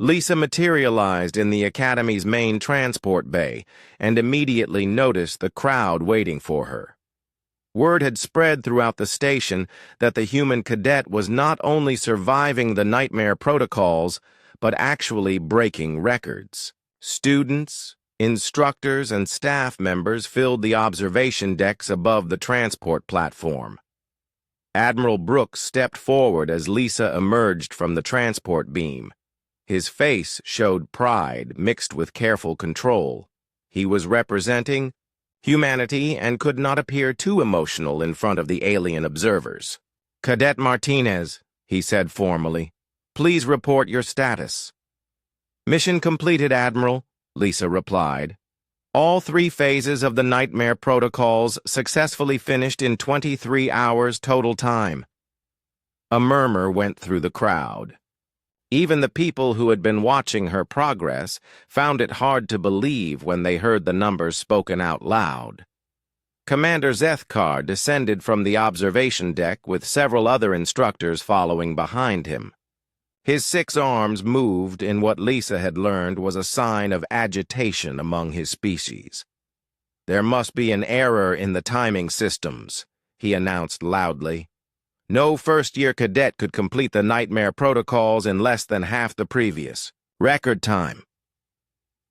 Lisa materialized in the Academy's main transport bay and immediately noticed the crowd waiting for her. Word had spread throughout the station that the human cadet was not only surviving the nightmare protocols, but actually breaking records. Students, instructors, and staff members filled the observation decks above the transport platform. Admiral Brooks stepped forward as Lisa emerged from the transport beam. His face showed pride mixed with careful control. He was representing humanity and could not appear too emotional in front of the alien observers. "Cadet Martinez," he said formally, "please report your status." "Mission completed, Admiral," Lisa replied. "All 3 phases of the Nightmare protocols successfully finished in 23 hours total time." A murmur went through the crowd. Even the people who had been watching her progress found it hard to believe when they heard the numbers spoken out loud. Commander Zethkar descended from the observation deck with several other instructors following behind him. His 6 arms moved in what Lisa had learned was a sign of agitation among his species. "There must be an error in the timing systems," he announced loudly. "No first-year cadet could complete the Nightmare protocols in less than half the previous record time."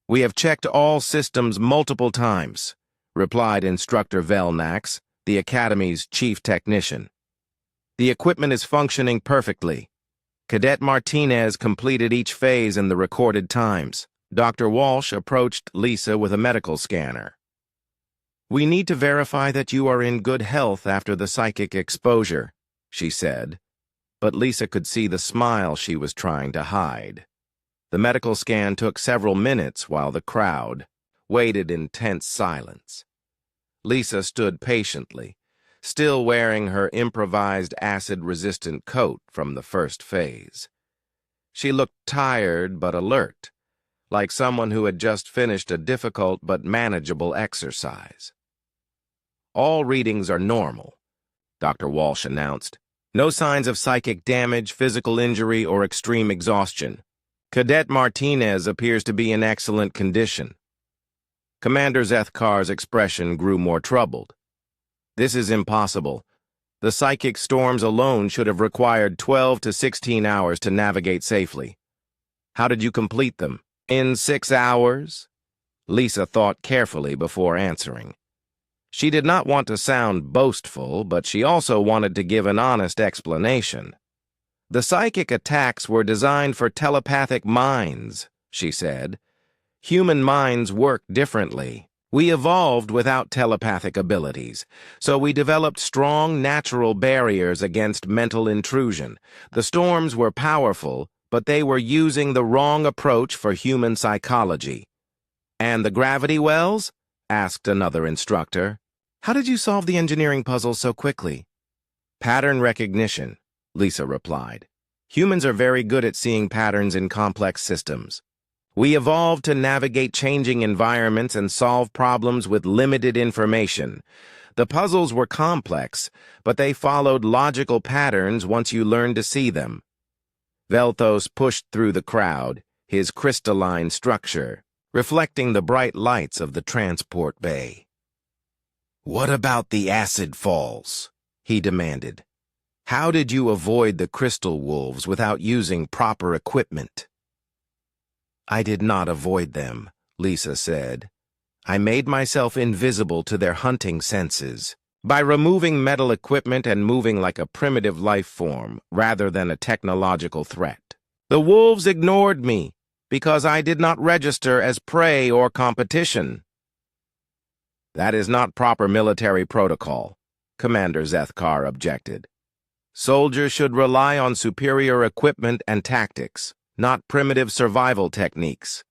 "We have checked all systems multiple times," replied Instructor Velnax, the Academy's chief technician. "The equipment is functioning perfectly. Cadet Martinez completed each phase in the recorded times." Dr. Walsh approached Lisa with a medical scanner. "We need to verify that you are in good health after the psychic exposure," she said, but Lisa could see the smile she was trying to hide. The medical scan took several minutes while the crowd waited in tense silence. Lisa stood patiently, still wearing her improvised acid-resistant coat from the first phase. She looked tired but alert, like someone who had just finished a difficult but manageable exercise. "All readings are normal," Dr. Walsh announced. "No signs of psychic damage, physical injury, or extreme exhaustion. Cadet Martinez appears to be in excellent condition." Commander Zethkar's expression grew more troubled. "This is impossible. The psychic storms alone should have required 12 to 16 hours to navigate safely. How did you complete them?" "In 6 hours?" Lisa thought carefully before answering. She did not want to sound boastful, but she also wanted to give an honest explanation. "The psychic attacks were designed for telepathic minds," she said. "Human minds work differently. We evolved without telepathic abilities, so we developed strong natural barriers against mental intrusion. The storms were powerful, but they were using the wrong approach for human psychology." "And the gravity wells?" asked another instructor. "How did you solve the engineering puzzle so quickly?" "Pattern recognition," Lisa replied. "Humans are very good at seeing patterns in complex systems. We evolved to navigate changing environments and solve problems with limited information. The puzzles were complex, but they followed logical patterns once you learned to see them." Velthos pushed through the crowd, his crystalline structure reflecting the bright lights of the transport bay. "What about the acid falls?" he demanded. "How did you avoid the crystal wolves without using proper equipment?" "I did not avoid them," Lisa said. "I made myself invisible to their hunting senses by removing metal equipment and moving like a primitive life form rather than a technological threat. The wolves ignored me because I did not register as prey or competition." "That is not proper military protocol," Commander Zethkar objected. "Soldiers should rely on superior equipment and tactics, not primitive survival techniques."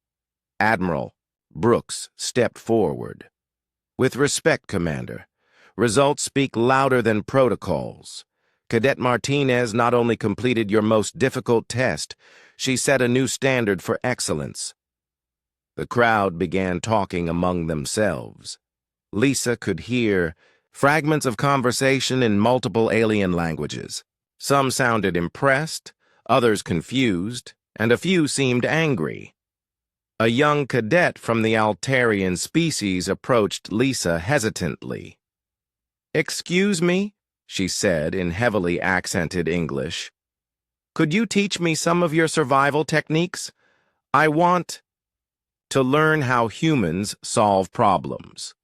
Admiral Brooks stepped forward. "With respect, Commander, results speak louder than protocols. Cadet Martinez not only completed your most difficult test, she set a new standard for excellence." The crowd began talking among themselves. Lisa could hear fragments of conversation in multiple alien languages. Some sounded impressed, others confused, and a few seemed angry. A young cadet from the Altarian species approached Lisa hesitantly. "Excuse me," she said in heavily accented English. "Could you teach me some of your survival techniques? I want to learn how humans solve problems."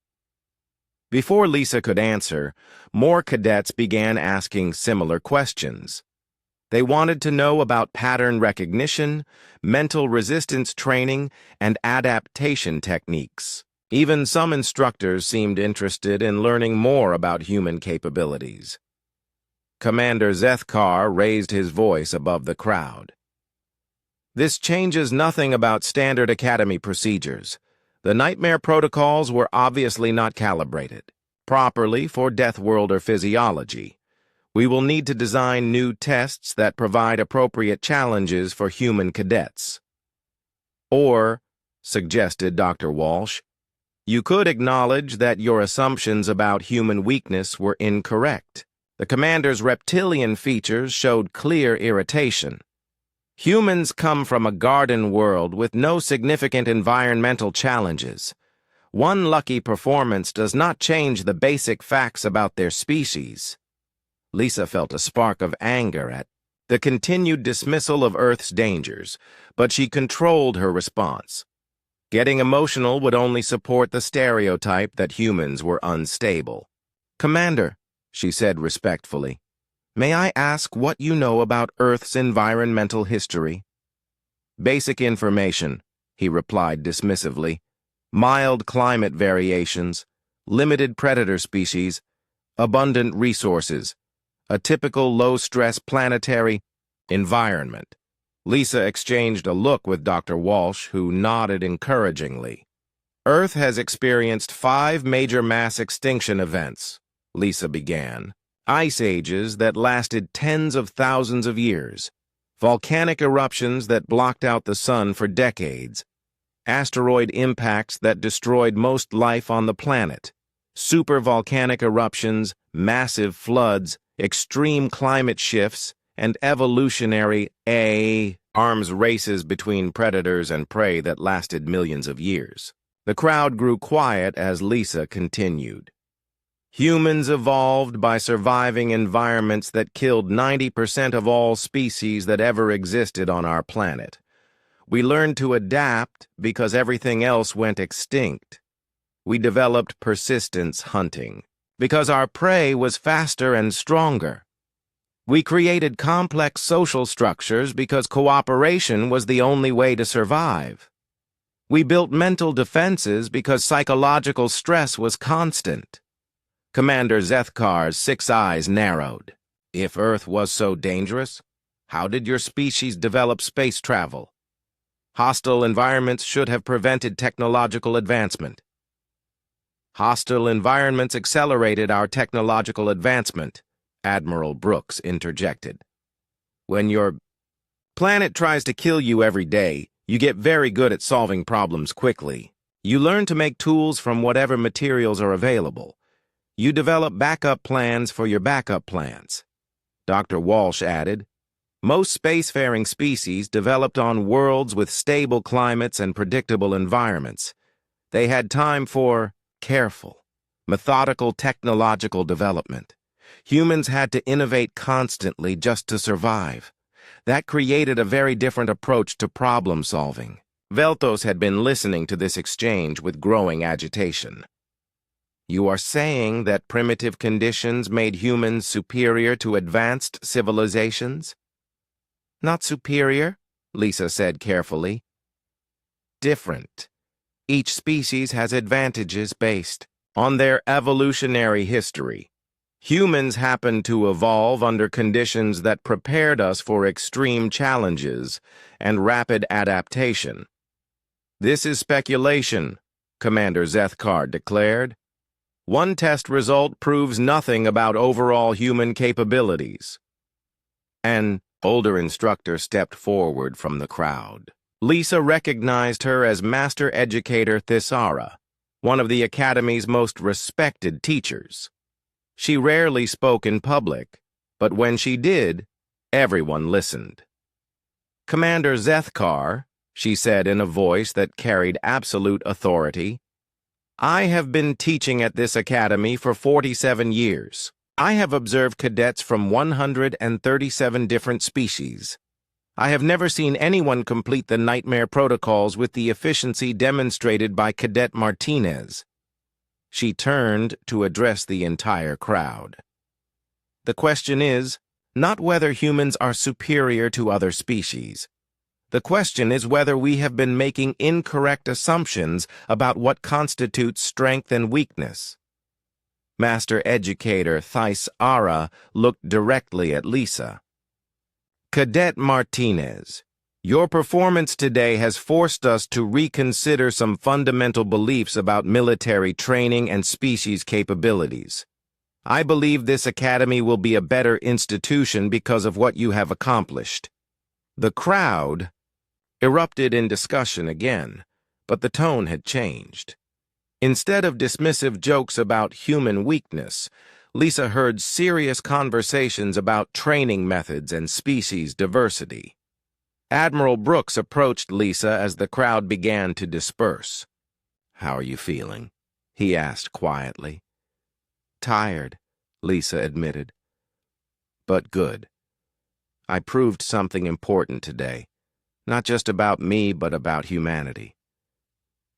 Before Lisa could answer, more cadets began asking similar questions. They wanted to know about pattern recognition, mental resistance training, and adaptation techniques. Even some instructors seemed interested in learning more about human capabilities. Commander Zethkar raised his voice above the crowd. "This changes nothing about standard academy procedures. The nightmare protocols were obviously not calibrated properly for Deathworlder physiology. We will need to design new tests that provide appropriate challenges for human cadets." "Or," suggested Dr. Walsh, "you could acknowledge that your assumptions about human weakness were incorrect." The commander's reptilian features showed clear irritation. "Humans come from a garden world with no significant environmental challenges. One lucky performance does not change the basic facts about their species." Lisa felt a spark of anger at the continued dismissal of Earth's dangers, but she controlled her response. Getting emotional would only support the stereotype that humans were unstable. "Commander," she said respectfully, "may I ask what you know about Earth's environmental history?" "Basic information," he replied dismissively. "Mild climate variations, limited predator species, abundant resources, a typical low-stress planetary environment." Lisa exchanged a look with Dr. Walsh, who nodded encouragingly. "Earth has experienced 5 major mass extinction events," Lisa began. "Ice ages that lasted tens of thousands of years, volcanic eruptions that blocked out the sun for decades, asteroid impacts that destroyed most life on the planet, supervolcanic eruptions, massive floods, extreme climate shifts, and evolutionary arms races between predators and prey that lasted millions of years." The crowd grew quiet as Lisa continued. "Humans evolved by surviving environments that killed 90% of all species that ever existed on our planet. We learned to adapt because everything else went extinct. We developed persistence hunting because our prey was faster and stronger. We created complex social structures because cooperation was the only way to survive. We built mental defenses because psychological stress was constant." Commander Zethkar's 6 eyes narrowed. "If Earth was so dangerous, how did your species develop space travel? Hostile environments should have prevented technological advancement." "Hostile environments accelerated our technological advancement," Admiral Brooks interjected. "When your planet tries to kill you every day, you get very good at solving problems quickly. You learn to make tools from whatever materials are available. You develop backup plans for your backup plans." Dr. Walsh added, "Most spacefaring species developed on worlds with stable climates and predictable environments. They had time for careful, methodical technological development. Humans had to innovate constantly just to survive. That created a very different approach to problem solving." Veltos had been listening to this exchange with growing agitation. "You are saying that primitive conditions made humans superior to advanced civilizations?" "Not superior," Lisa said carefully. "Different. Each species has advantages based on their evolutionary history. Humans happened to evolve under conditions that prepared us for extreme challenges and rapid adaptation." "This is speculation," Commander Zethkar declared. "One test result proves nothing about overall human capabilities." An older instructor stepped forward from the crowd. Lisa recognized her as Master Educator Thisara, one of the Academy's most respected teachers. She rarely spoke in public, but when she did, everyone listened. Commander Zethkar, she said in a voice that carried absolute authority, I have been teaching at this academy for 47 years. I have observed cadets from 137 different species. I have never seen anyone complete the nightmare protocols with the efficiency demonstrated by Cadet Martinez. She turned to address the entire crowd. The question is not whether humans are superior to other species. The question is whether we have been making incorrect assumptions about what constitutes strength and weakness. Master Educator Thais Ara looked directly at Lisa. Cadet Martinez, your performance today has forced us to reconsider some fundamental beliefs about military training and species capabilities. I believe this academy will be a better institution because of what you have accomplished. The crowd erupted in discussion again, but the tone had changed. Instead of dismissive jokes about human weakness, Lisa heard serious conversations about training methods and species diversity. Admiral Brooks approached Lisa as the crowd began to disperse. "How are you feeling?" he asked quietly. "Tired," Lisa admitted. "But good. I proved something important today. Not just about me, but about humanity."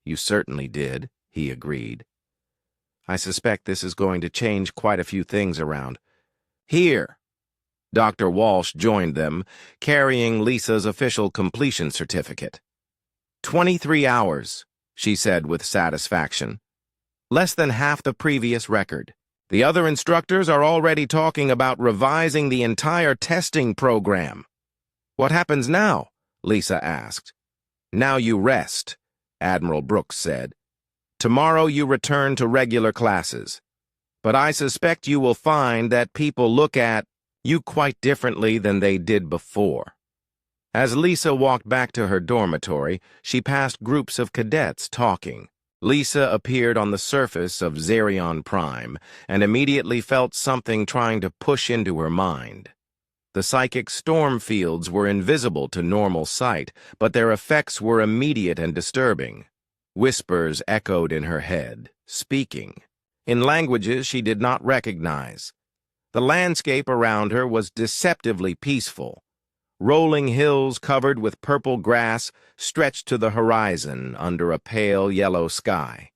"You certainly did," he agreed. "I suspect this is going to change quite a few things around here." Dr. Walsh joined them, carrying Lisa's official completion certificate. 23 hours, she said with satisfaction. Less than half the previous record. The other instructors are already talking about revising the entire testing program. "What happens now?" Lisa asked. "Now you rest," Admiral Brooks said. "Tomorrow you return to regular classes. But I suspect you will find that people look at you quite differently than they did before." As Lisa walked back to her dormitory, she passed groups of cadets talking. Lisa appeared on the surface of Xerion Prime and immediately felt something trying to push into her mind. The psychic storm fields were invisible to normal sight, but their effects were immediate and disturbing. Whispers echoed in her head, speaking, in languages she did not recognize. The landscape around her was deceptively peaceful. Rolling hills covered with purple grass stretched to the horizon under a pale yellow sky.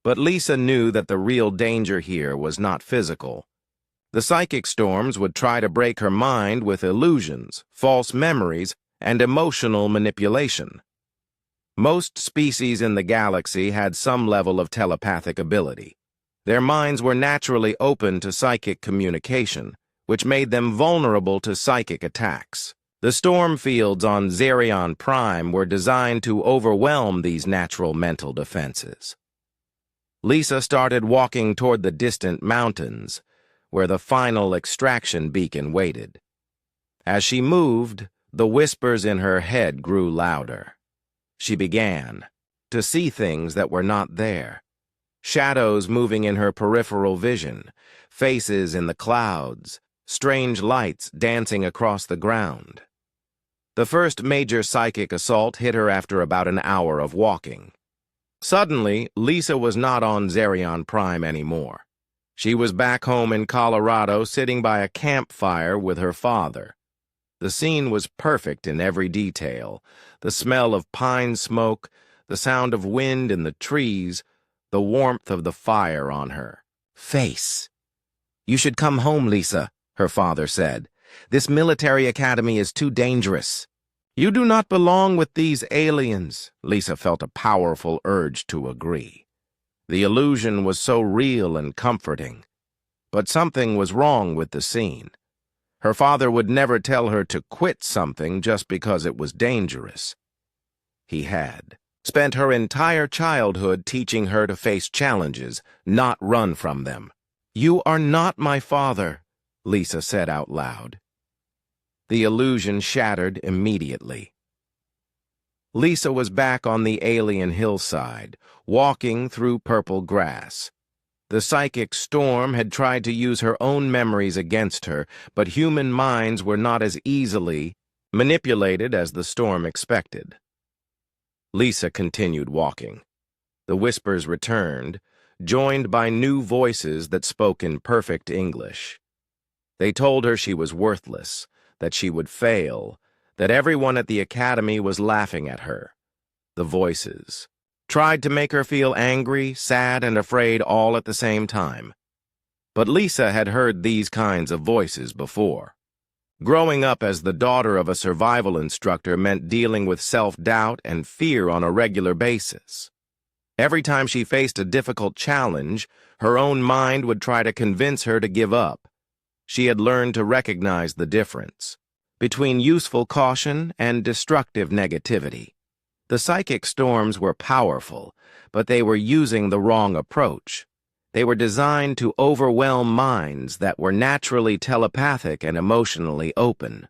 But Lisa knew that the real danger here was not physical. The psychic storms would try to break her mind with illusions, false memories, and emotional manipulation. Most species in the galaxy had some level of telepathic ability. Their minds were naturally open to psychic communication, which made them vulnerable to psychic attacks. The storm fields on Xerion Prime were designed to overwhelm these natural mental defenses. Lisa started walking toward the distant mountains, where the final extraction beacon waited. As she moved, the whispers in her head grew louder. She began to see things that were not there. Shadows moving in her peripheral vision, faces in the clouds, strange lights dancing across the ground. The first major psychic assault hit her after about an hour of walking. Suddenly, Lisa was not on Xerion Prime anymore. She was back home in Colorado sitting by a campfire with her father. The scene was perfect in every detail. The smell of pine smoke, the sound of wind in the trees, the warmth of the fire on her face. "You should come home, Lisa," her father said. "This military academy is too dangerous." "You do not belong with these aliens," Lisa felt a powerful urge to agree. The illusion was so real and comforting. But something was wrong with the scene. Her father would never tell her to quit something just because it was dangerous. He had spent her entire childhood teaching her to face challenges, not run from them. "You are not my father," Lisa said out loud. The illusion shattered immediately. Lisa was back on the alien hillside, walking through purple grass. The psychic storm had tried to use her own memories against her, but human minds were not as easily manipulated as the storm expected. Lisa continued walking. The whispers returned, joined by new voices that spoke in perfect English. They told her she was worthless, that she would fail, that everyone at the academy was laughing at her. The voices tried to make her feel angry, sad, and afraid all at the same time. But Lisa had heard these kinds of voices before. Growing up as the daughter of a survival instructor meant dealing with self-doubt and fear on a regular basis. Every time she faced a difficult challenge, her own mind would try to convince her to give up. She had learned to recognize the difference between useful caution and destructive negativity. The psychic storms were powerful, but they were using the wrong approach. They were designed to overwhelm minds that were naturally telepathic and emotionally open.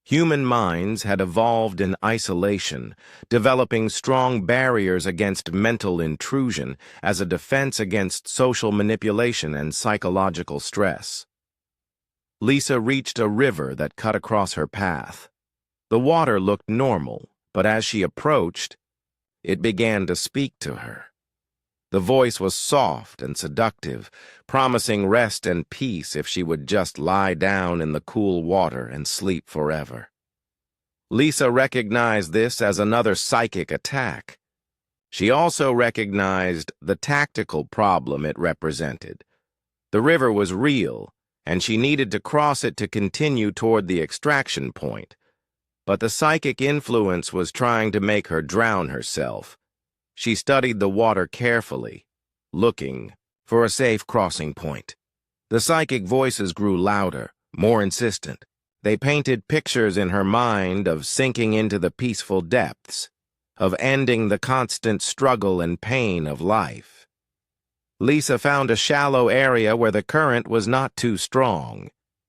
Human minds had evolved in isolation, developing strong barriers against mental intrusion as a defense against social manipulation and psychological stress. Lisa reached a river that cut across her path. The water looked normal, but as she approached, it began to speak to her. The voice was soft and seductive, promising rest and peace if she would just lie down in the cool water and sleep forever. Lisa recognized this as another psychic attack. She also recognized the tactical problem it represented. The river was real, and she needed to cross it to continue toward the extraction point. But the psychic influence was trying to make her drown herself. She studied the water carefully, looking for a safe crossing point. The psychic voices grew louder, more insistent. They painted pictures in her mind of sinking into the peaceful depths, of ending the constant struggle and pain of life. Lisa found a shallow area where the current was not too strong.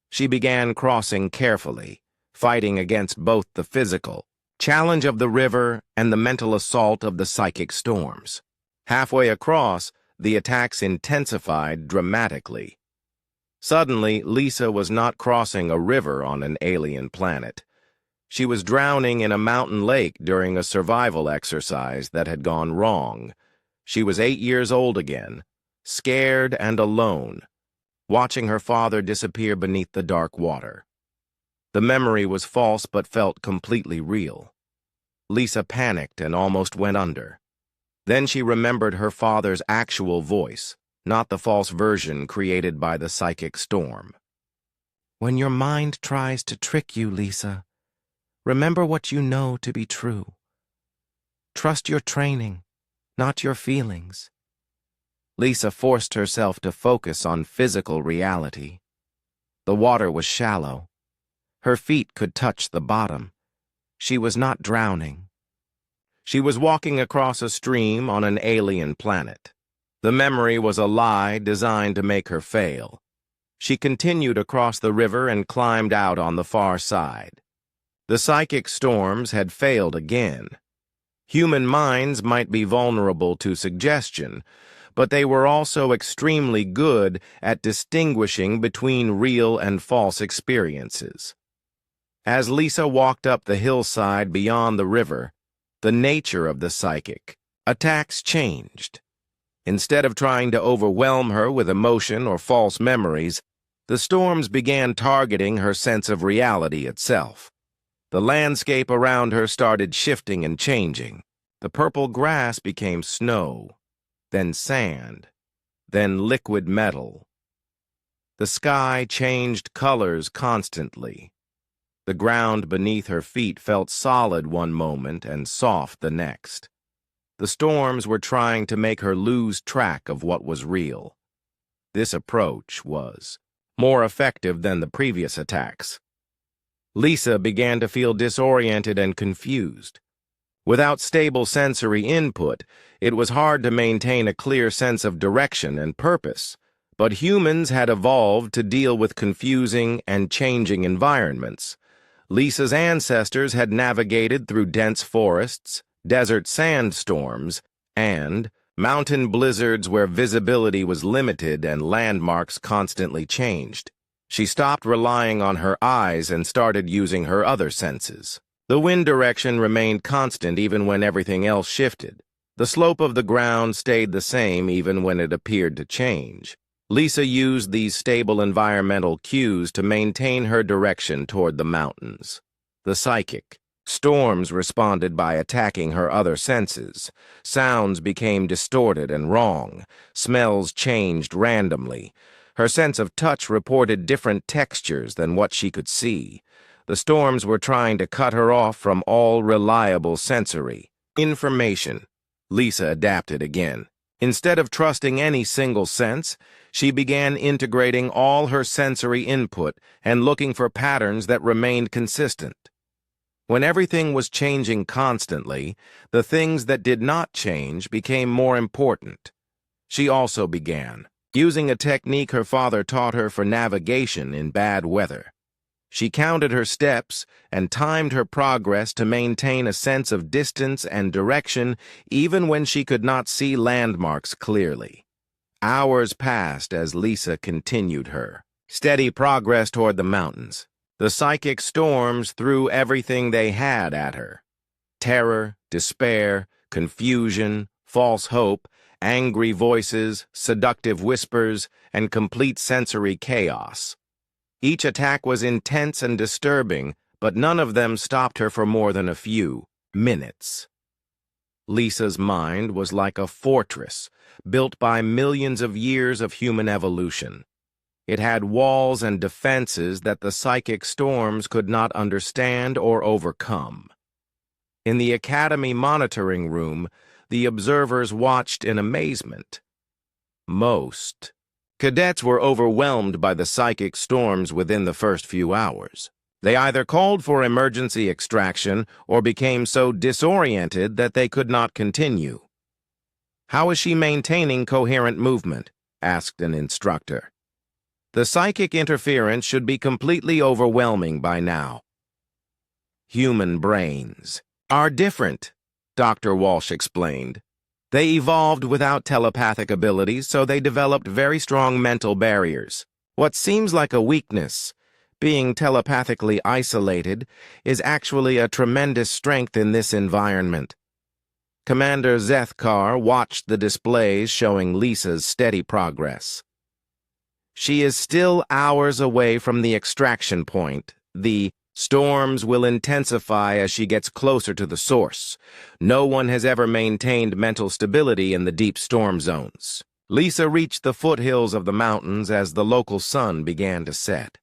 She began crossing carefully, fighting against both the physical challenge of the river and the mental assault of the psychic storms. Halfway across, the attacks intensified dramatically. Suddenly, Lisa was not crossing a river on an alien planet. She was drowning in a mountain lake during a survival exercise that had gone wrong. She was 8 years old again, scared and alone, watching her father disappear beneath the dark water. The memory was false but felt completely real. Lisa panicked and almost went under. Then she remembered her father's actual voice, not the false version created by the psychic storm. When your mind tries to trick you, Lisa, remember what you know to be true. Trust your training, not your feelings. Lisa forced herself to focus on physical reality. The water was shallow. Her feet could touch the bottom. She was not drowning. She was walking across a stream on an alien planet. The memory was a lie designed to make her fail. She continued across the river and climbed out on the far side. The psychic storms had failed again. Human minds might be vulnerable to suggestion, but they were also extremely good at distinguishing between real and false experiences. As Lisa walked up the hillside beyond the river, the nature of the psychic attacks changed. Instead of trying to overwhelm her with emotion or false memories, the storms began targeting her sense of reality itself. The landscape around her started shifting and changing. The purple grass became snow, then sand, then liquid metal. The sky changed colors constantly. The ground beneath her feet felt solid one moment and soft the next. The storms were trying to make her lose track of what was real. This approach was more effective than the previous attacks. Lisa began to feel disoriented and confused. Without stable sensory input, it was hard to maintain a clear sense of direction and purpose. But humans had evolved to deal with confusing and changing environments. Lisa's ancestors had navigated through dense forests, desert sandstorms, and mountain blizzards where visibility was limited and landmarks constantly changed. She stopped relying on her eyes and started using her other senses. The wind direction remained constant even when everything else shifted. The slope of the ground stayed the same even when it appeared to change. Lisa used these stable environmental cues to maintain her direction toward the mountains. The psychic. Storms responded by attacking her other senses. Sounds became distorted and wrong. Smells changed randomly. Her sense of touch reported different textures than what she could see. The storms were trying to cut her off from all reliable sensory information. Lisa adapted again. Instead of trusting any single sense, she began integrating all her sensory input and looking for patterns that remained consistent. When everything was changing constantly, the things that did not change became more important. She also began using a technique her father taught her for navigation in bad weather. She counted her steps and timed her progress to maintain a sense of distance and direction even when she could not see landmarks clearly. Hours passed as Lisa continued her steady progress toward the mountains. The psychic storms threw everything they had at her. Terror, despair, confusion, false hope, angry voices, seductive whispers, and complete sensory chaos. Each attack was intense and disturbing, but none of them stopped her for more than a few minutes. Lisa's mind was like a fortress built by millions of years of human evolution. It had walls and defenses that the psychic storms could not understand or overcome. In the Academy monitoring room, the observers watched in amazement. Most cadets were overwhelmed by the psychic storms within the first few hours. They either called for emergency extraction or became so disoriented that they could not continue. "How is she maintaining coherent movement?" asked an instructor. "The psychic interference should be completely overwhelming by now." "Human brains are different," Dr. Walsh explained. "They evolved without telepathic abilities, so they developed very strong mental barriers. What seems like a weakness, being telepathically isolated, is actually a tremendous strength in this environment." Commander Zethkar watched the displays showing Lisa's steady progress. "She is still hours away from the extraction point. The storms will intensify as she gets closer to the source. No one has ever maintained mental stability in the deep storm zones." Lisa reached the foothills of the mountains as the local sun began to set.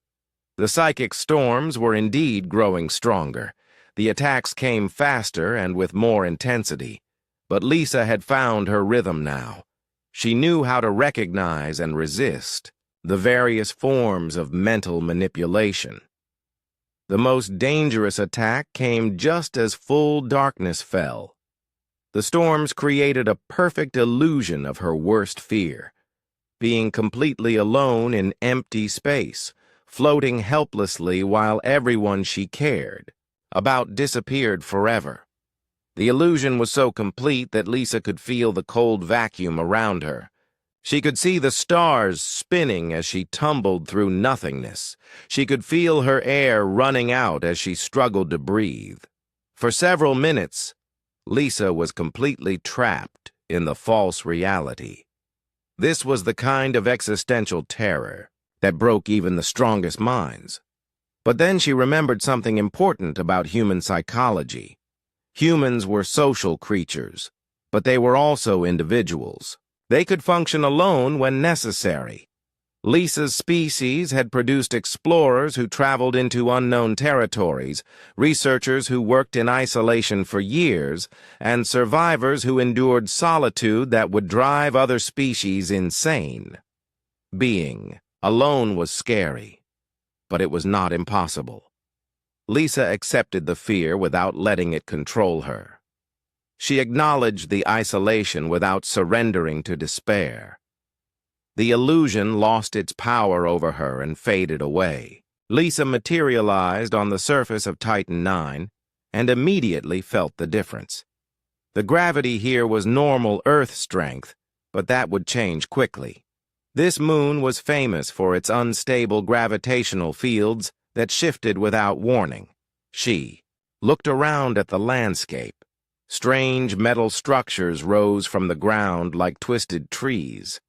The psychic storms were indeed growing stronger. The attacks came faster and with more intensity. But Lisa had found her rhythm now. She knew how to recognize and resist the various forms of mental manipulation. The most dangerous attack came just as full darkness fell. The storms created a perfect illusion of her worst fear, being completely alone in empty space, floating helplessly while everyone she cared about disappeared forever. The illusion was so complete that Lisa could feel the cold vacuum around her. She could see the stars spinning as she tumbled through nothingness. She could feel her air running out as she struggled to breathe. For several minutes, Lisa was completely trapped in the false reality. This was the kind of existential terror that broke even the strongest minds. But then she remembered something important about human psychology. Humans were social creatures, but they were also individuals. They could function alone when necessary. Lisa's species had produced explorers who traveled into unknown territories, researchers who worked in isolation for years, and survivors who endured solitude that would drive other species insane. Being alone was scary, but it was not impossible. Lisa accepted the fear without letting it control her. She acknowledged the isolation without surrendering to despair. The illusion lost its power over her and faded away. Lisa materialized on the surface of Titan IX and immediately felt the difference. The gravity here was normal Earth strength, but that would change quickly. This moon was famous for its unstable gravitational fields that shifted without warning. She looked around at the landscape. Strange metal structures rose from the ground like twisted trees.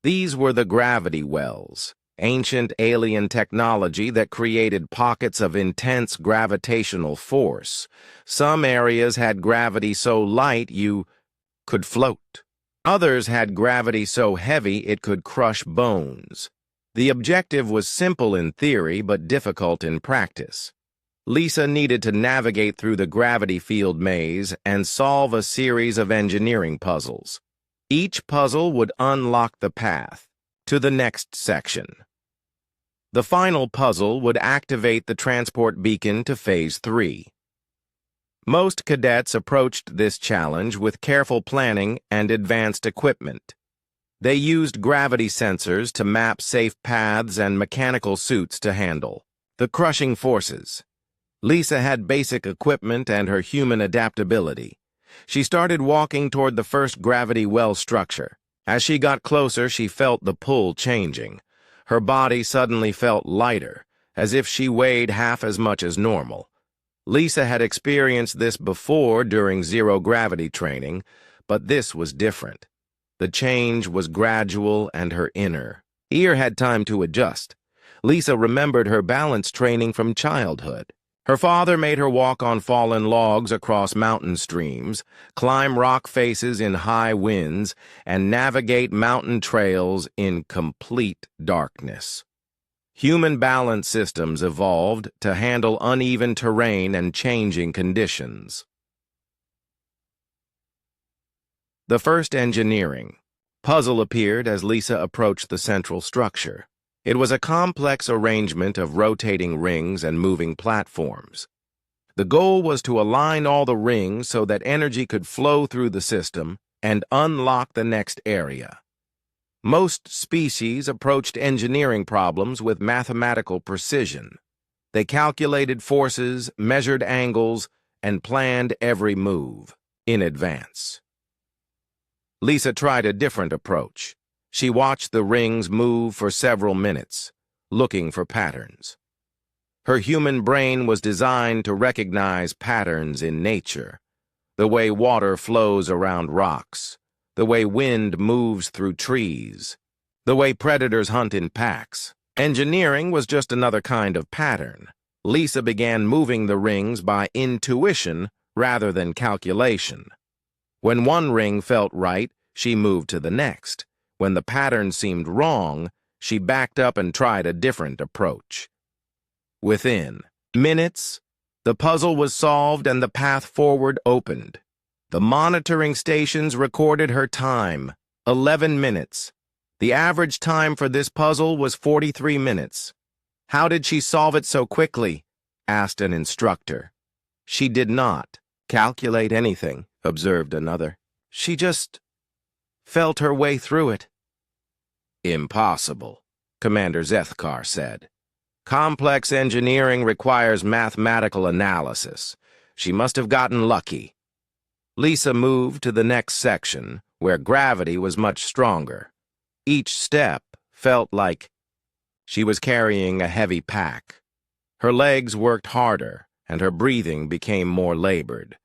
These were the gravity wells, ancient alien technology that created pockets of intense gravitational force. Some areas had gravity so light you could float. Others had gravity so heavy it could crush bones. The objective was simple in theory but difficult in practice. Lisa needed to navigate through the gravity field maze and solve a series of engineering puzzles. Each puzzle would unlock the path to the next section. The final puzzle would activate the transport beacon to Phase 3. Most cadets approached this challenge with careful planning and advanced equipment. They used gravity sensors to map safe paths and mechanical suits to handle the crushing forces. Lisa had basic equipment and her human adaptability. She started walking toward the first gravity well structure. As she got closer, she felt the pull changing. Her body suddenly felt lighter, as if she weighed half as much as normal. Lisa had experienced this before during zero-gravity training, but this was different. The change was gradual and her inner ear had time to adjust. Lisa remembered her balance training from childhood. Her father made her walk on fallen logs across mountain streams, climb rock faces in high winds, and navigate mountain trails in complete darkness. Human balance systems evolved to handle uneven terrain and changing conditions. The first engineering puzzle appeared as Lisa approached the central structure. It was a complex arrangement of rotating rings and moving platforms. The goal was to align all the rings so that energy could flow through the system and unlock the next area. Most species approached engineering problems with mathematical precision. They calculated forces, measured angles, and planned every move in advance. Lisa tried a different approach. She watched the rings move for several minutes, looking for patterns. Her human brain was designed to recognize patterns in nature, the way water flows around rocks, the way wind moves through trees, the way predators hunt in packs. Engineering was just another kind of pattern. Lisa began moving the rings by intuition rather than calculation. When one ring felt right, she moved to the next. When the pattern seemed wrong, she backed up and tried a different approach. Within minutes, the puzzle was solved and the path forward opened. The monitoring stations recorded her time, 11 minutes. The average time for this puzzle was 43 minutes. "How did she solve it so quickly?" asked an instructor. "She did not calculate anything," observed another. "She just felt her way through it." "Impossible," Commander Zethkar said. "Complex engineering requires mathematical analysis. She must have gotten lucky." Lisa moved to the next section, where gravity was much stronger. Each step felt like she was carrying a heavy pack. Her legs worked harder, and her breathing became more labored.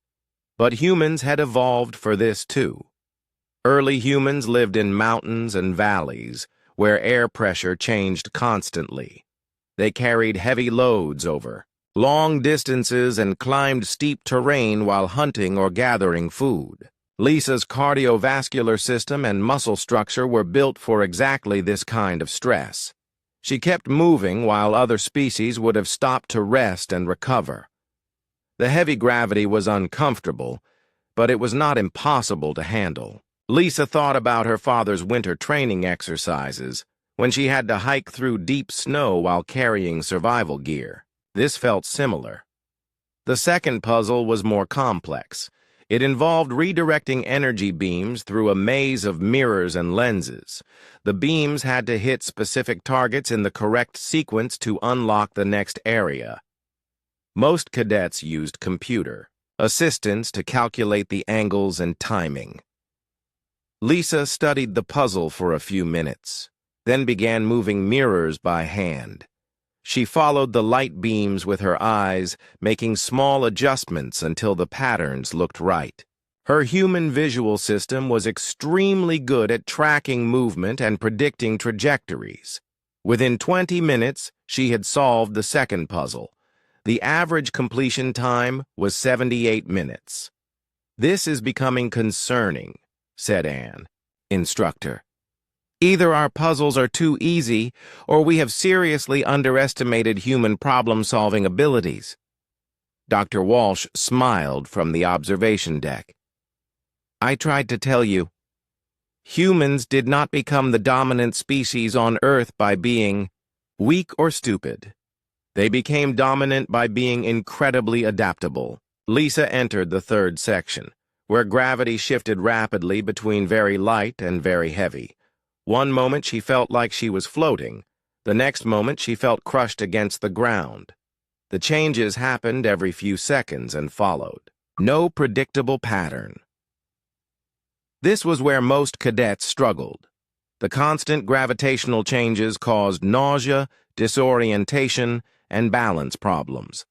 But humans had evolved for this too. Early humans lived in mountains and valleys, where air pressure changed constantly. They carried heavy loads over long distances and climbed steep terrain while hunting or gathering food. Lisa's cardiovascular system and muscle structure were built for exactly this kind of stress. She kept moving while other species would have stopped to rest and recover. The heavy gravity was uncomfortable, but it was not impossible to handle. Lisa thought about her father's winter training exercises when she had to hike through deep snow while carrying survival gear. This felt similar. The second puzzle was more complex. It involved redirecting energy beams through a maze of mirrors and lenses. The beams had to hit specific targets in the correct sequence to unlock the next area. Most cadets used computer assistants to calculate the angles and timing. Lisa studied the puzzle for a few minutes, then began moving mirrors by hand. She followed the light beams with her eyes, making small adjustments until the patterns looked right. Her human visual system was extremely good at tracking movement and predicting trajectories. Within 20 minutes, she had solved the second puzzle. The average completion time was 78 minutes. "This is becoming concerning," said Anne. Instructor. "Either our puzzles are too easy, or we have seriously underestimated human problem-solving abilities." Dr. Walsh smiled from the observation deck. "I tried to tell you. Humans did not become the dominant species on Earth by being weak or stupid. They became dominant by being incredibly adaptable." Lisa entered the third section, where gravity shifted rapidly between very light and very heavy. One moment she felt like she was floating. The next moment she felt crushed against the ground. The changes happened every few seconds and followed no predictable pattern. This was where most cadets struggled. The constant gravitational changes caused nausea, disorientation, and balance problems.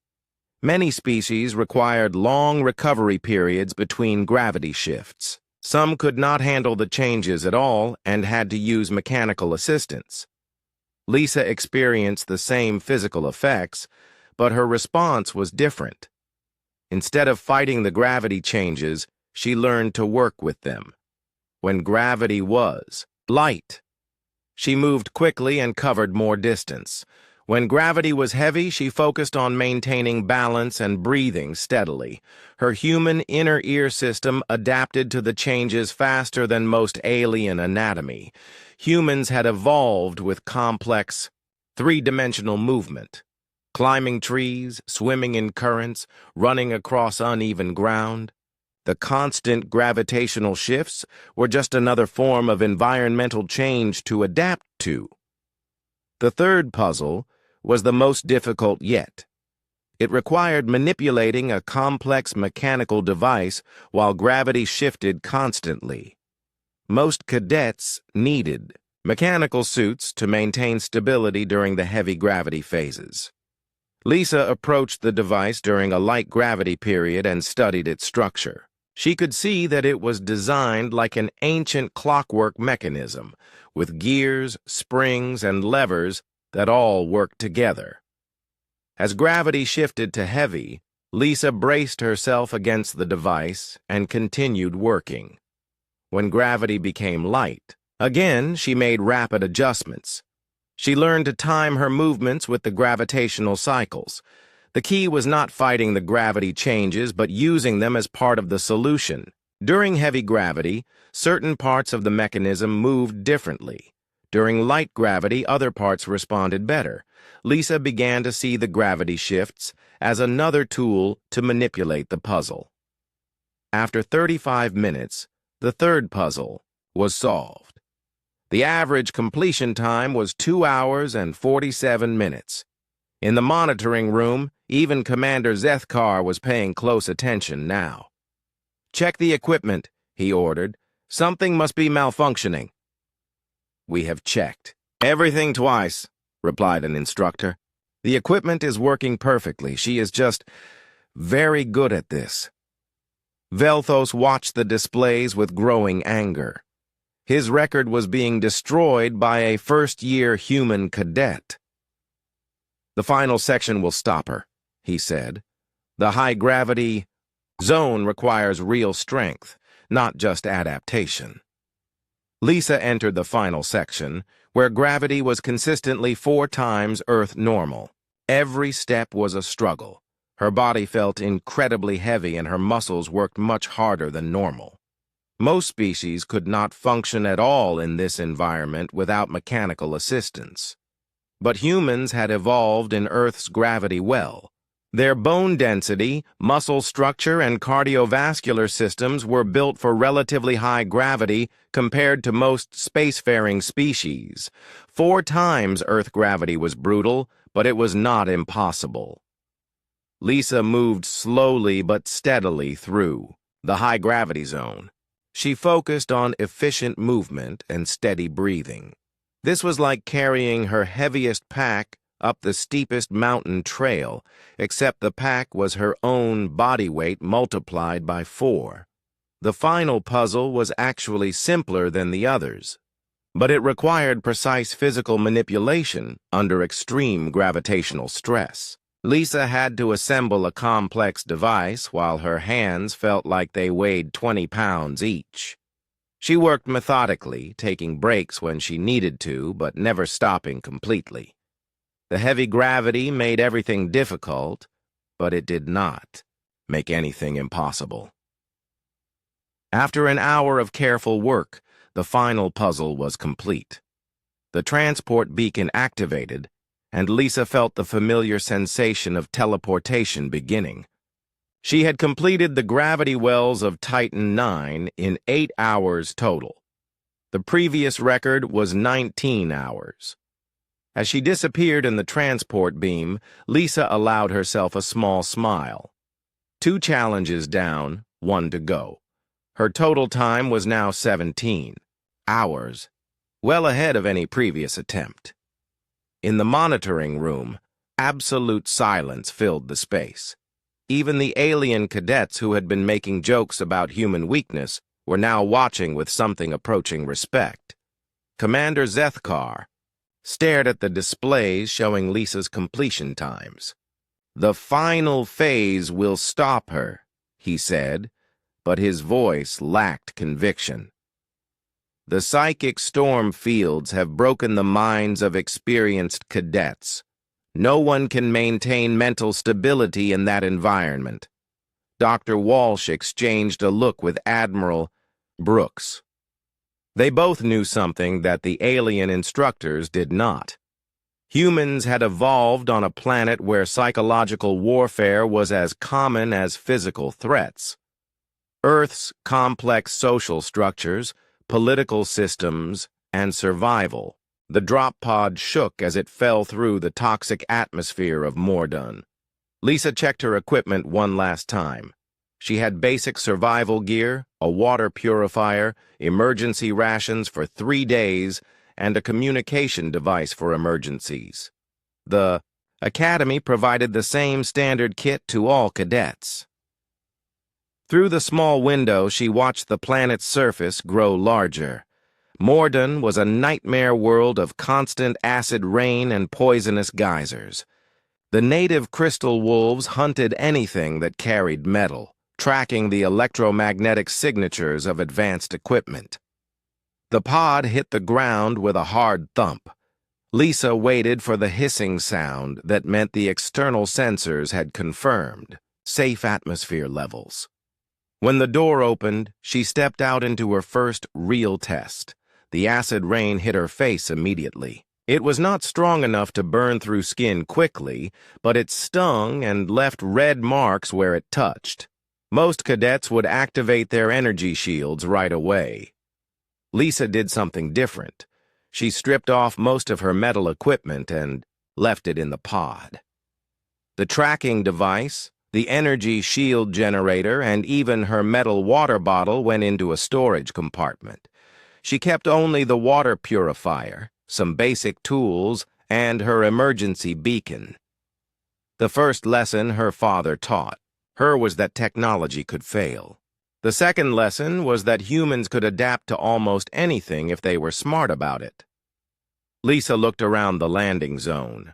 Many species required long recovery periods between gravity shifts. Some could not handle the changes at all and had to use mechanical assistance. Lisa experienced the same physical effects, but her response was different. Instead of fighting the gravity changes, she learned to work with them. When gravity was light, she moved quickly and covered more distance. When gravity was heavy, she focused on maintaining balance and breathing steadily. Her human inner ear system adapted to the changes faster than most alien anatomy. Humans had evolved with complex, three-dimensional movement. Climbing trees, swimming in currents, running across uneven ground. The constant gravitational shifts were just another form of environmental change to adapt to. The third puzzle was the most difficult yet. It required manipulating a complex mechanical device while gravity shifted constantly. Most cadets needed mechanical suits to maintain stability during the heavy gravity phases. Lisa approached the device during a light gravity period and studied its structure. She could see that it was designed like an ancient clockwork mechanism, with gears, springs, and levers that all worked together. As gravity shifted to heavy, Lisa braced herself against the device and continued working. When gravity became light, again she made rapid adjustments. She learned to time her movements with the gravitational cycles. The key was not fighting the gravity changes, but using them as part of the solution. During heavy gravity, certain parts of the mechanism moved differently. During light gravity, other parts responded better. Lisa began to see the gravity shifts as another tool to manipulate the puzzle. After 35 minutes, the third puzzle was solved. The average completion time was 2 hours and 47 minutes. In the monitoring room, even Commander Zethkar was paying close attention now. "Check the equipment," he ordered. "Something must be malfunctioning." "We have checked everything twice," replied an instructor. "The equipment is working perfectly. She is just very good at this." Velthos watched the displays with growing anger. His record was being destroyed by a first-year human cadet. "The final section will stop her," he said. "The high-gravity zone requires real strength, not just adaptation." Lisa entered the final section, where gravity was consistently 4 times Earth normal. Every step was a struggle. Her body felt incredibly heavy and her muscles worked much harder than normal. Most species could not function at all in this environment without mechanical assistance. But humans had evolved in Earth's gravity well. Their bone density, muscle structure, and cardiovascular systems were built for relatively high gravity compared to most spacefaring species. 4 times Earth gravity was brutal, but it was not impossible. Lisa moved slowly but steadily through the high-gravity zone. She focused on efficient movement and steady breathing. This was like carrying her heaviest pack up the steepest mountain trail, except the pack was her own body weight multiplied by 4. The final puzzle was actually simpler than the others, but it required precise physical manipulation under extreme gravitational stress. Lisa had to assemble a complex device while her hands felt like they weighed 20 pounds each. She worked methodically, taking breaks when she needed to, but never stopping completely. The heavy gravity made everything difficult, but it did not make anything impossible. After an hour of careful work, the final puzzle was complete. The transport beacon activated, and Lisa felt the familiar sensation of teleportation beginning. She had completed the gravity wells of Titan 9 in 8 hours total. The previous record was 19 hours. As she disappeared in the transport beam, Lisa allowed herself a small smile. 2 challenges down, 1 to go. Her total time was now 17 hours, well ahead of any previous attempt. In the monitoring room, absolute silence filled the space. Even the alien cadets who had been making jokes about human weakness were now watching with something approaching respect. Commander Zethkar stared at the displays showing Lisa's completion times. "The final phase will stop her," he said, but his voice lacked conviction. "The psychic storm fields have broken the minds of experienced cadets. No one can maintain mental stability in that environment." Dr. Walsh exchanged a look with Admiral Brooks. They both knew something that the alien instructors did not. Humans had evolved on a planet where psychological warfare was as common as physical threats. Earth's complex social structures, political systems, and survival. The drop pod shook as it fell through the toxic atmosphere of Mordun. Lisa checked her equipment one last time. She had basic survival gear, a water purifier, emergency rations for 3 days, and a communication device for emergencies. The Academy provided the same standard kit to all cadets. Through the small window, she watched the planet's surface grow larger. Mordun was a nightmare world of constant acid rain and poisonous geysers. The native crystal wolves hunted anything that carried metal, tracking the electromagnetic signatures of advanced equipment. The pod hit the ground with a hard thump. Lisa waited for the hissing sound that meant the external sensors had confirmed safe atmosphere levels. When the door opened, she stepped out into her first real test. The acid rain hit her face immediately. It was not strong enough to burn through skin quickly, but it stung and left red marks where it touched. Most cadets would activate their energy shields right away. Lisa did something different. She stripped off most of her metal equipment and left it in the pod. The tracking device, the energy shield generator, and even her metal water bottle went into a storage compartment. She kept only the water purifier, some basic tools, and her emergency beacon. The first lesson her father taught her was that technology could fail. The second lesson was that humans could adapt to almost anything if they were smart about it. Lisa looked around the landing zone.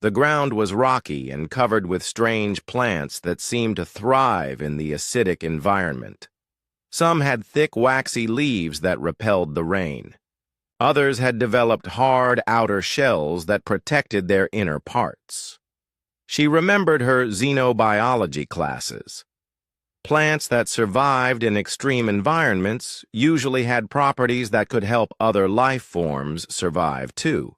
The ground was rocky and covered with strange plants that seemed to thrive in the acidic environment. Some had thick, waxy leaves that repelled the rain. Others had developed hard outer shells that protected their inner parts. She remembered her xenobiology classes. Plants that survived in extreme environments usually had properties that could help other life forms survive too.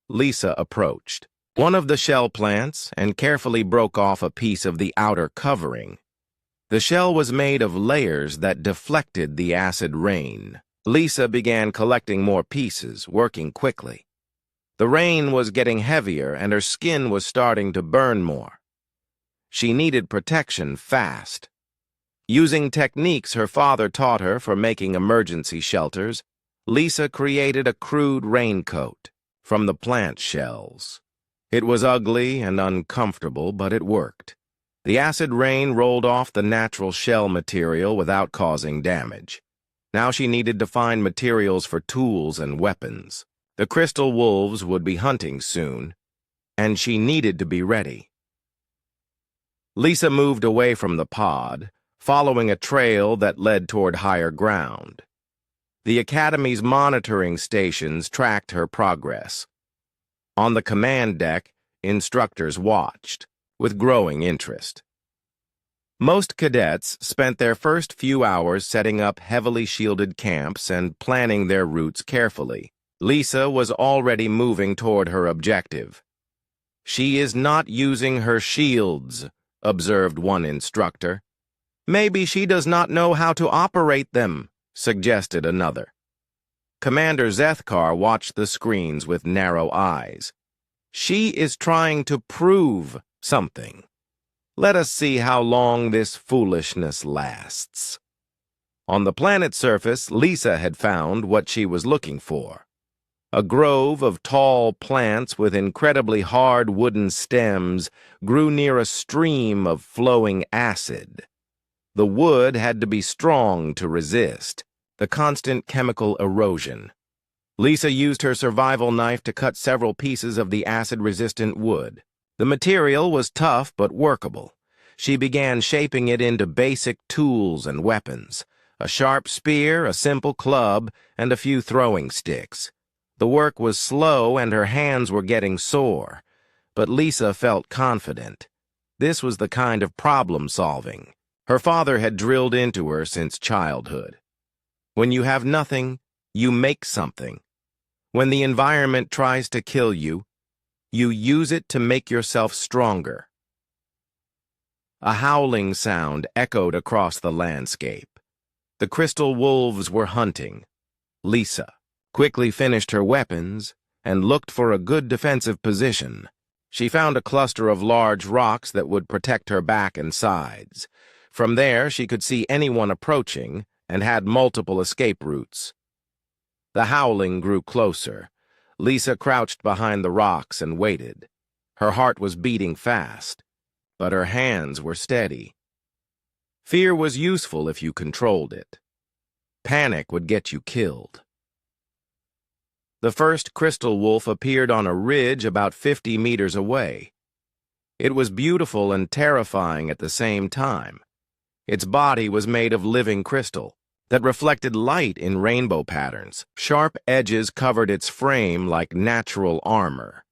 Lisa approached one of the shell plants and carefully broke off a piece of the outer covering. The shell was made of layers that deflected the acid rain. Lisa began collecting more pieces, working quickly. The rain was getting heavier and her skin was starting to burn more. She needed protection fast. Using techniques her father taught her for making emergency shelters, Lisa created a crude raincoat from the plant shells. It was ugly and uncomfortable, but it worked. The acid rain rolled off the natural shell material without causing damage. Now she needed to find materials for tools and weapons. The crystal wolves would be hunting soon, and she needed to be ready. Lisa moved away from the pod, following a trail that led toward higher ground. The Academy's monitoring stations tracked her progress. On the command deck, instructors watched, with growing interest. Most cadets spent their first few hours setting up heavily shielded camps and planning their routes carefully. Lisa was already moving toward her objective. "She is not using her shields," observed one instructor. "Maybe she does not know how to operate them," suggested another. Commander Zethkar watched the screens with narrow eyes. "She is trying to prove something. Let us see how long this foolishness lasts." On the planet's surface, Lisa had found what she was looking for. A grove of tall plants with incredibly hard wooden stems grew near a stream of flowing acid. The wood had to be strong to resist the constant chemical erosion. Lisa used her survival knife to cut several pieces of the acid-resistant wood. The material was tough but workable. She began shaping it into basic tools and weapons: a sharp spear, a simple club, and a few throwing sticks. The work was slow and her hands were getting sore, but Lisa felt confident. This was the kind of problem-solving her father had drilled into her since childhood. When you have nothing, you make something. When the environment tries to kill you, you use it to make yourself stronger. A howling sound echoed across the landscape. The crystal wolves were hunting. Lisa quickly finished her weapons and looked for a good defensive position. She found a cluster of large rocks that would protect her back and sides. From there, she could see anyone approaching and had multiple escape routes. The howling grew closer. Lisa crouched behind the rocks and waited. Her heart was beating fast, but her hands were steady. Fear was useful if you controlled it. Panic would get you killed. The first crystal wolf appeared on a ridge about 50 meters away. It was beautiful and terrifying at the same time. Its body was made of living crystal that reflected light in rainbow patterns. Sharp edges covered its frame like natural armor.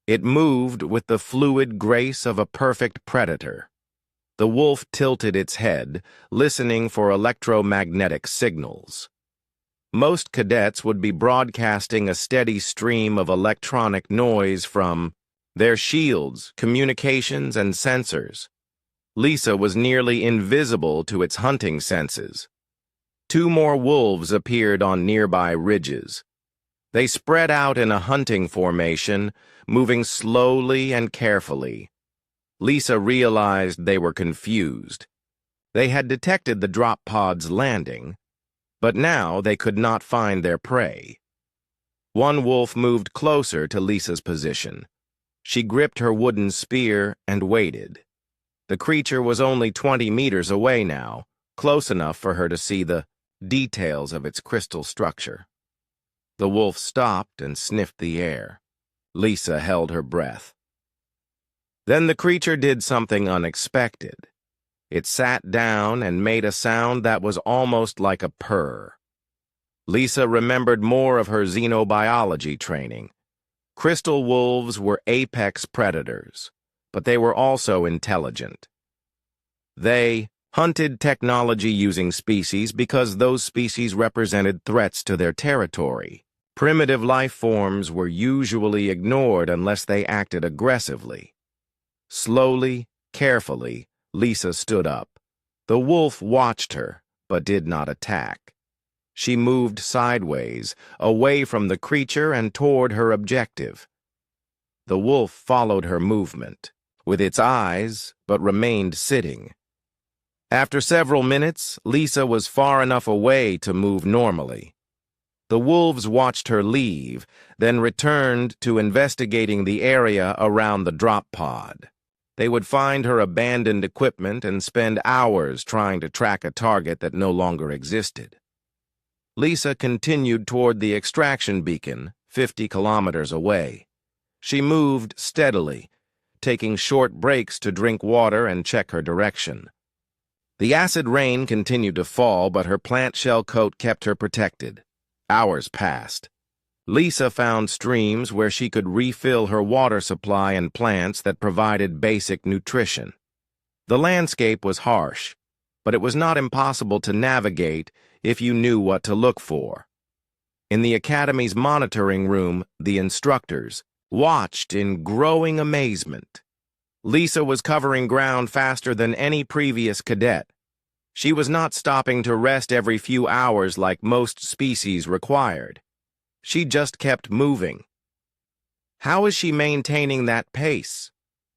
It moved with the fluid grace of a perfect predator. The wolf tilted its head, listening for electromagnetic signals. Most cadets would be broadcasting a steady stream of electronic noise from their shields, communications, and sensors. Lisa was nearly invisible to its hunting senses. 2 more wolves appeared on nearby ridges. They spread out in a hunting formation, moving slowly and carefully. Lisa realized they were confused. They had detected the drop pod's landing, but now they could not find their prey. One wolf moved closer to Lisa's position. She gripped her wooden spear and waited. The creature was only 20 meters away now, close enough for her to see the details of its crystal structure. The wolf stopped and sniffed the air. Lisa held her breath. Then the creature did something unexpected. It sat down and made a sound that was almost like a purr. Lisa remembered more of her xenobiology training. Crystal wolves were apex predators, but they were also intelligent. They hunted technology-using species because those species represented threats to their territory. Primitive life forms were usually ignored unless they acted aggressively. Slowly, carefully, Lisa stood up. The wolf watched her, but did not attack. She moved sideways, away from the creature and toward her objective. The wolf followed her movement, with its eyes, but remained sitting. After several minutes, Lisa was far enough away to move normally. The wolves watched her leave, then returned to investigating the area around the drop pod. They would find her abandoned equipment and spend hours trying to track a target that no longer existed. Lisa continued toward the extraction beacon, 50 kilometers away. She moved steadily, taking short breaks to drink water and check her direction. The acid rain continued to fall, but her plant shell coat kept her protected. Hours passed. Lisa found streams where she could refill her water supply and plants that provided basic nutrition. The landscape was harsh, but it was not impossible to navigate if you knew what to look for. In the Academy's monitoring room, the instructors watched in growing amazement. Lisa was covering ground faster than any previous cadet. She was not stopping to rest every few hours like most species required. She just kept moving. "How is she maintaining that pace?"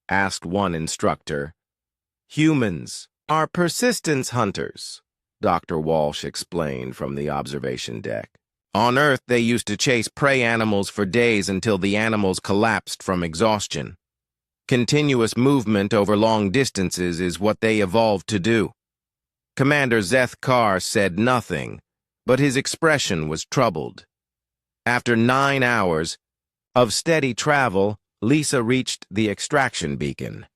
asked one instructor. "Humans are persistence hunters," Dr. Walsh explained from the observation deck. "On Earth, they used to chase prey animals for days until the animals collapsed from exhaustion. Continuous movement over long distances is what they evolved to do." Commander Zeth Carr said nothing, but his expression was troubled. After 9 hours of steady travel, Lisa reached the extraction beacon.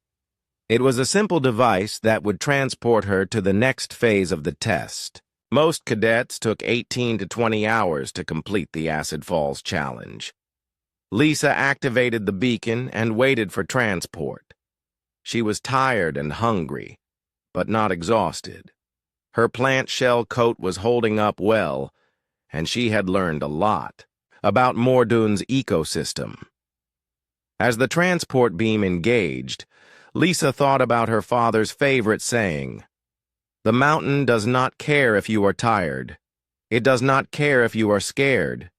It was a simple device that would transport her to the next phase of the test. Most cadets took 18 to 20 hours to complete the Acid Falls challenge. Lisa activated the beacon and waited for transport. She was tired and hungry, but not exhausted. Her plant shell coat was holding up well, and she had learned a lot about Mordoon's ecosystem. As the transport beam engaged, Lisa thought about her father's favorite saying, "The mountain does not care if you are tired. It does not care if you are scared.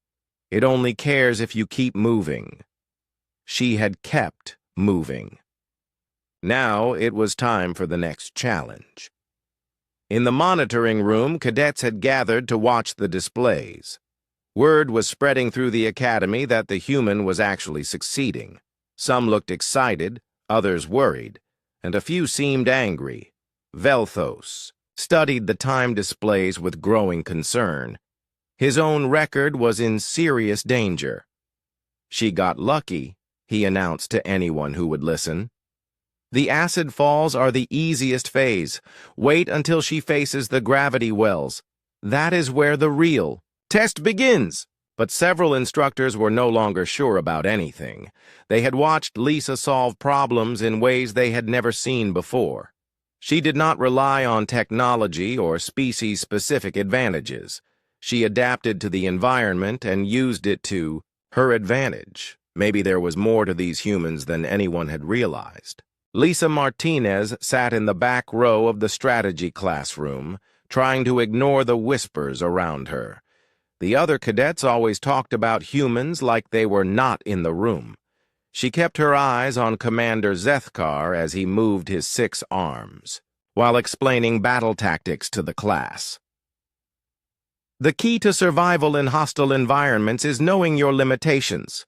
It only cares if you keep moving." She had kept moving. Now it was time for the next challenge. In the monitoring room, cadets had gathered to watch the displays. Word was spreading through the academy that the human was actually succeeding. Some looked excited, others worried, and a few seemed angry. Velthos studied the time displays with growing concern. His own record was in serious danger. "She got lucky," he announced to anyone who would listen. "The acid falls are the easiest phase. Wait until she faces the gravity wells. That is where the real test begins." But several instructors were no longer sure about anything. They had watched Lisa solve problems in ways they had never seen before. She did not rely on technology or species-specific advantages. She adapted to the environment and used it to her advantage. Maybe there was more to these humans than anyone had realized. Lisa Martinez sat in the back row of the strategy classroom, trying to ignore the whispers around her. The other cadets always talked about humans like they were not in the room. She kept her eyes on Commander Zethkar as he moved his 6 arms, while explaining battle tactics to the class. "The key to survival in hostile environments is knowing your limitations,"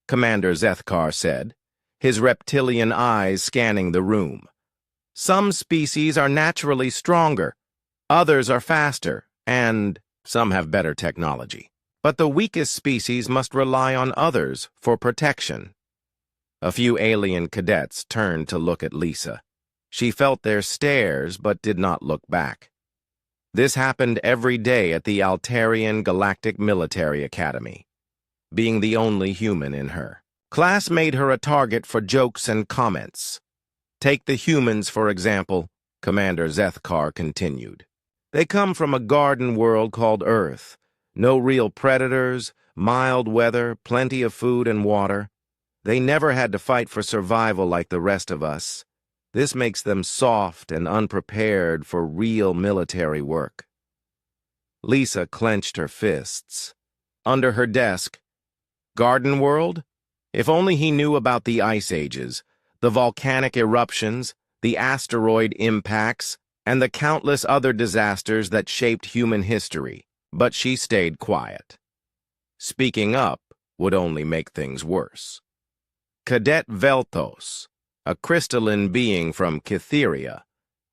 Commander Zethkar said, his reptilian eyes scanning the room. "Some species are naturally stronger, others are faster, and some have better technology. But the weakest species must rely on others for protection." A few alien cadets turned to look at Lisa. She felt their stares but did not look back. This happened every day at the Altarian Galactic Military Academy, being the only human in her. Class made her a target for jokes and comments. "Take the humans, for example," Commander Zethkar continued. "They come from a garden world called Earth. No real predators, mild weather, plenty of food and water. They never had to fight for survival like the rest of us. This makes them soft and unprepared for real military work." Lisa clenched her fists. Under her desk, "Garden world? If only he knew about the ice ages, the volcanic eruptions, the asteroid impacts, and the countless other disasters that shaped human history, but she stayed quiet. Speaking up would only make things worse. Cadet Veltos, a crystalline being from Cytheria,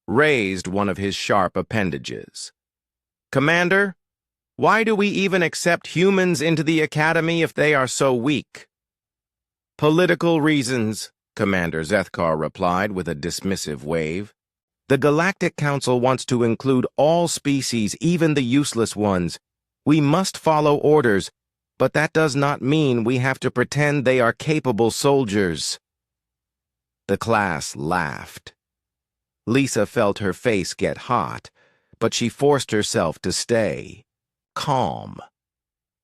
raised one of his sharp appendages. "Commander, why do we even accept humans into the Academy if they are so weak?" "Political reasons," Commander Zethkar replied with a dismissive wave. "The Galactic Council wants to include all species, even the useless ones. We must follow orders, but that does not mean we have to pretend they are capable soldiers." The class laughed. Lisa felt her face get hot, but she forced herself to stay calm.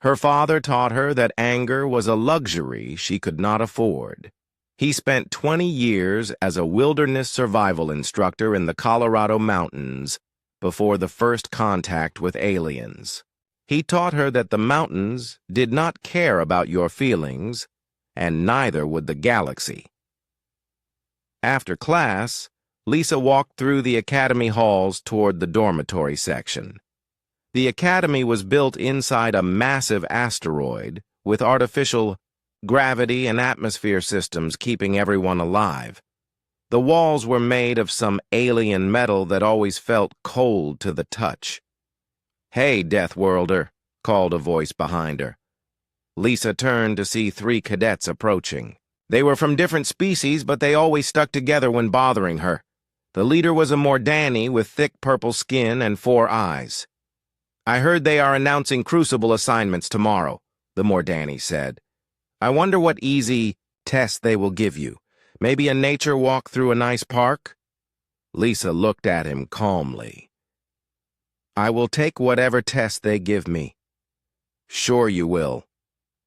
Her father taught her that anger was a luxury she could not afford. He spent 20 years as a wilderness survival instructor in the Colorado mountains before the first contact with aliens. He taught her that the mountains did not care about your feelings, and neither would the galaxy. After class, Lisa walked through the academy halls toward the dormitory section. The academy was built inside a massive asteroid with artificial gravity and atmosphere systems keeping everyone alive. The walls were made of some alien metal that always felt cold to the touch. "Hey, Deathworlder," called a voice behind her. Lisa turned to see 3 cadets approaching. They were from different species, but they always stuck together when bothering her. The leader was a Mordani with thick purple skin and 4 eyes. "I heard they are announcing Crucible assignments tomorrow," the Mordani said. "I wonder what easy test they will give you. Maybe a nature walk through a nice park?" Lisa looked at him calmly. "I will take whatever test they give me." "Sure you will."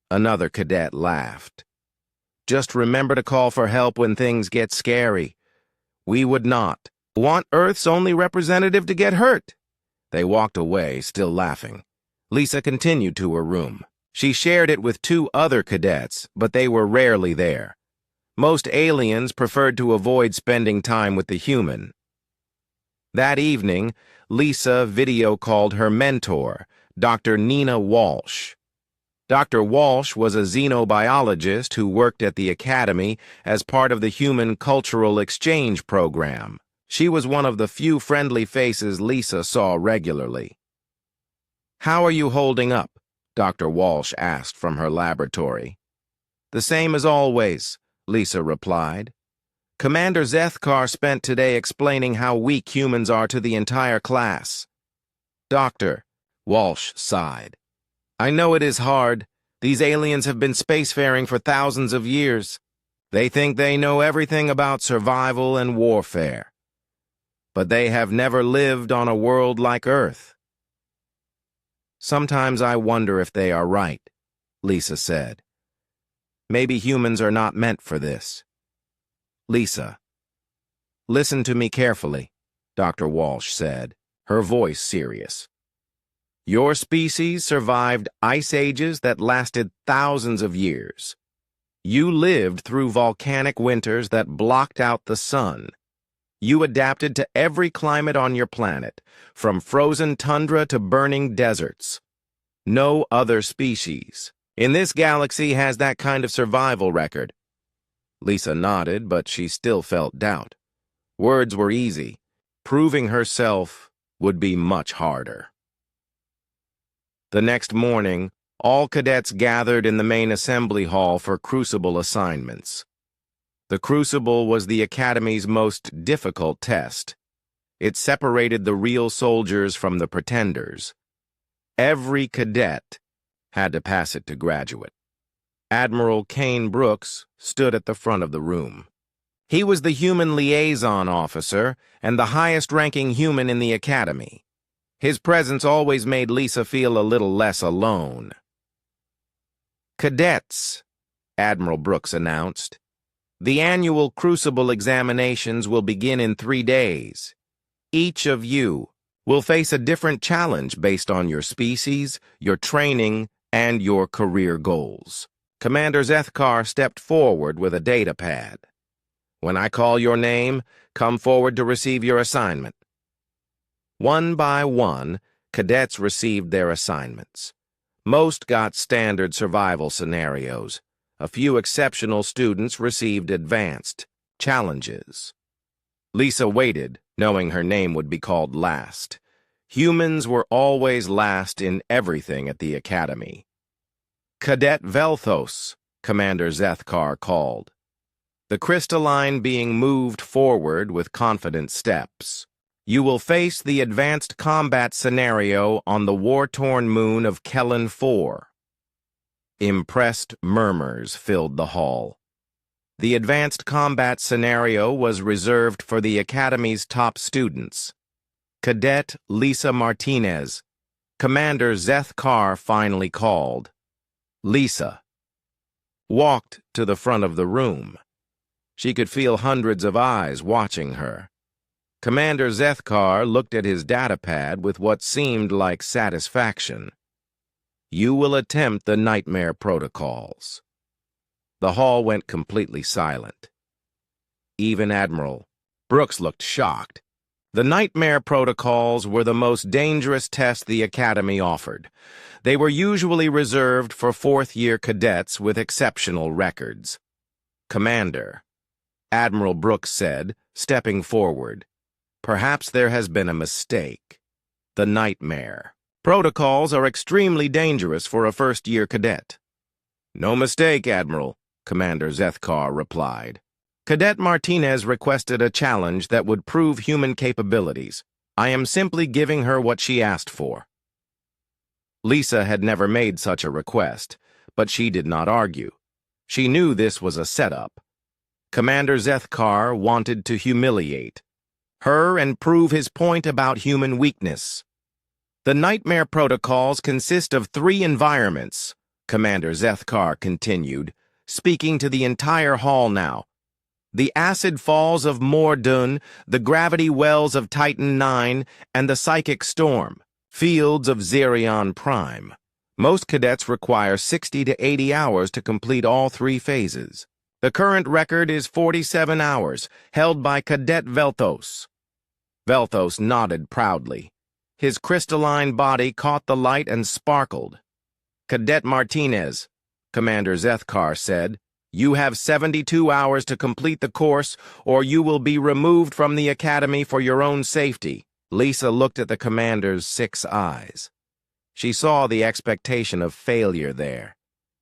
Another cadet laughed. "Just remember to call for help when things get scary. We would not want Earth's only representative to get hurt." They walked away, still laughing. Lisa continued to her room. She shared it with 2 other cadets, but they were rarely there. Most aliens preferred to avoid spending time with the human. That evening, Lisa video called her mentor, Dr. Nina Walsh. Dr. Walsh was a xenobiologist who worked at the Academy as part of the Human Cultural Exchange Program. She was one of the few friendly faces Lisa saw regularly. "How are you holding up?" Dr. Walsh asked from her laboratory. "The same as always," Lisa replied. "Commander Zethkar spent today explaining how weak humans are to the entire class." "Doctor," Walsh sighed. "I know it is hard. These aliens have been spacefaring for thousands of years. They think they know everything about survival and warfare. But they have never lived on a world like Earth." "Sometimes I wonder if they are right," Lisa said. "Maybe humans are not meant for this." "Lisa, listen to me carefully," Dr. Walsh said, her voice serious. "Your species survived ice ages that lasted thousands of years. You lived through volcanic winters that blocked out the sun. You adapted to every climate on your planet, from frozen tundra to burning deserts. No other species in this galaxy has that kind of survival record." Lisa nodded, but she still felt doubt. Words were easy. Proving herself would be much harder. The next morning, all cadets gathered in the main assembly hall for Crucible assignments. The Crucible was the Academy's most difficult test. It separated the real soldiers from the pretenders. Every cadet had to pass it to graduate. Admiral Kane Brooks stood at the front of the room. He was the human liaison officer and the highest-ranking human in the Academy. His presence always made Lisa feel a little less alone. "Cadets," Admiral Brooks announced, "the annual Crucible examinations will begin in 3 days. Each of you will face a different challenge based on your species, your training, and your career goals." Commander Zethkar stepped forward with a data pad. "When I call your name, come forward to receive your assignment." One by one, cadets received their assignments. Most got standard survival scenarios. A few exceptional students received advanced challenges. Lisa waited, knowing her name would be called last. Humans were always last in everything at the academy. Cadet Velthos, Commander Zethkar called, the crystalline being moved forward with confident steps. You will face the advanced combat scenario on the war-torn moon of Kellen 4. Impressed murmurs filled the hall. The advanced combat scenario was reserved for the Academy's top students. Cadet Lisa Martinez, Commander Zethkar finally called. Lisa walked to the front of the room. She could feel hundreds of eyes watching her. Commander Zethkar looked at his datapad with what seemed like satisfaction. You will attempt the nightmare protocols. The hall went completely silent. Even Admiral Brooks looked shocked. The nightmare protocols were the most dangerous test the Academy offered. They were usually reserved for fourth-year cadets with exceptional records. Commander, Admiral Brooks said, stepping forward, perhaps there has been a mistake. The nightmare protocols are extremely dangerous for a first-year cadet. No mistake, Admiral, Commander Zethkar replied. Cadet Martinez requested a challenge that would prove human capabilities. I am simply giving her what she asked for. Lisa had never made such a request, but she did not argue. She knew this was a setup. Commander Zethkar wanted to humiliate her and prove his point about human weakness. The nightmare protocols consist of 3 environments, Commander Zethkar continued, speaking to the entire hall now. The acid falls of Mordun, the gravity wells of Titan 9, and the psychic storm, fields of Xerion Prime. Most cadets require 60 to 80 hours to complete all 3 phases. The current record is 47 hours, held by Cadet Velthos. Velthos nodded proudly. His crystalline body caught the light and sparkled. Cadet Martinez, Commander Zethkar said, you have 72 hours to complete the course, or you will be removed from the Academy for your own safety. Lisa looked at the commander's 6 eyes. She saw the expectation of failure there.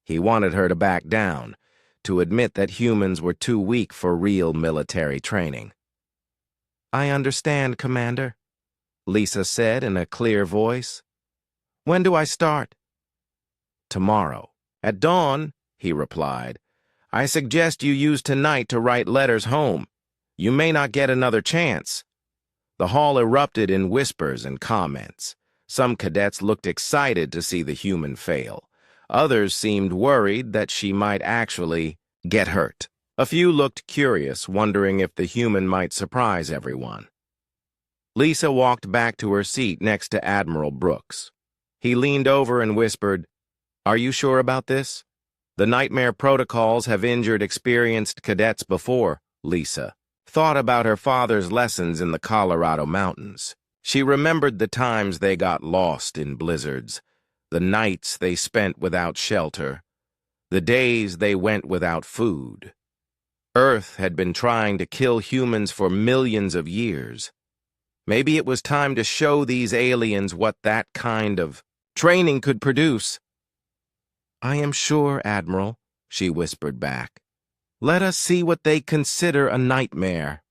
He wanted her to back down, to admit that humans were too weak for real military training. I understand, Commander, Lisa said in a clear voice. When do I start? Tomorrow. At dawn, he replied. I suggest you use tonight to write letters home. You may not get another chance. The hall erupted in whispers and comments. Some cadets looked excited to see the human fail. Others seemed worried that she might actually get hurt. A few looked curious, wondering if the human might surprise everyone. Lisa walked back to her seat next to Admiral Brooks. He leaned over and whispered, Are you sure about this? The nightmare protocols have injured experienced cadets before, Lisa thought about her father's lessons in the Colorado mountains. She remembered the times they got lost in blizzards, the nights they spent without shelter, the days they went without food. Earth had been trying to kill humans for millions of years. Maybe it was time to show these aliens what that kind of training could produce. I am sure, Admiral, she whispered back. Let us see what they consider a nightmare.